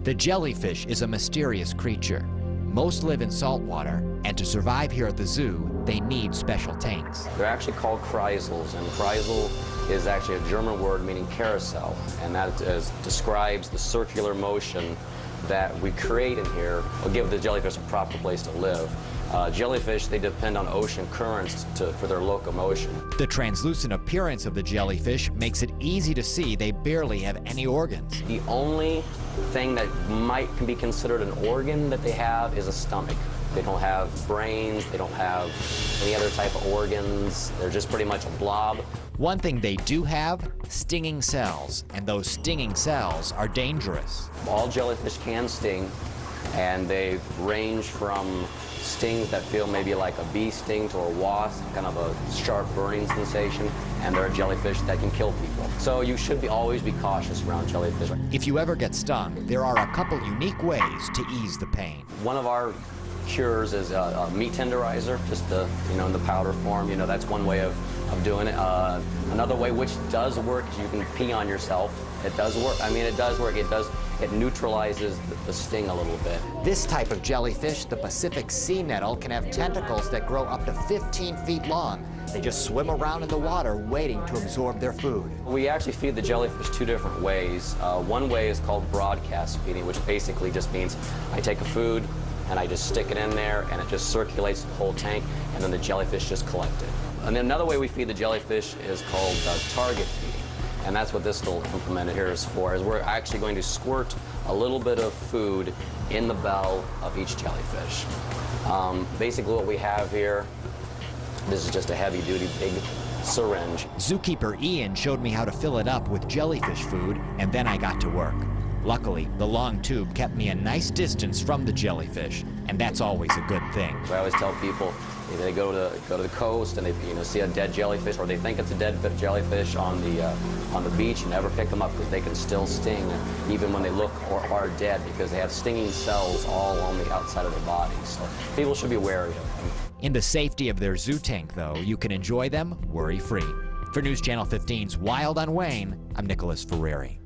The jellyfish is a mysterious creature. Most live in salt water, and to survive here at the zoo, they need special tanks. They're actually called kreisels, and kreisel is actually a German word meaning carousel, and that describes the circular motion that we create in here will give the jellyfish a proper place to live. Jellyfish, they depend on ocean currents for their locomotion. The translucent appearance of the jellyfish makes it easy to see they barely have any organs. The only thing that can be considered an organ that they have is a stomach. They don't have brains, they don't have any other type of organs. They're just pretty much a blob. One thing they do have, stinging cells, and those stinging cells are dangerous. All jellyfish can sting, and they range from stings that feel maybe like a bee sting to a wasp, kind of a sharp burning sensation, and there are jellyfish that can kill people. So you should always be cautious around jellyfish. If you ever get stung, there are a couple unique ways to ease the pain. One of our cures is a meat tenderizer, just in the powder form. That's one way of doing it. Another way, which does work, is you can pee on yourself. It does work. I mean, it does work. It neutralizes the sting a little bit. This type of jellyfish, the Pacific sea nettle, can have tentacles that grow up to 15 feet long. They just swim around in the water waiting to absorb their food. We actually feed the jellyfish two different ways. One way is called broadcast feeding, which basically just means I take a food and I just stick it in there and it just circulates the whole tank, and then the jellyfish just collect it. And then another way we feed the jellyfish is called target feeding. And that's what this little implement here is for, is we're actually going to squirt a little bit of food in the bell of each jellyfish. Basically what we have here, this is just a heavy-duty big syringe. Zookeeper Ian showed me how to fill it up with jellyfish food, and then I got to work. Luckily, the long tube kept me a nice distance from the jellyfish, and that's always a good thing. So I always tell people, if they go to the coast and they see a dead jellyfish, or they think it's a dead jellyfish on the beach, never pick them up, because they can still sting even when they look or are dead, because they have stinging cells all on the outside of their bodies. So people should be wary of them. In the safety of their zoo tank, though, you can enjoy them worry-free. For News Channel 15's Wild on WANE, I'm Nicholas Ferreri.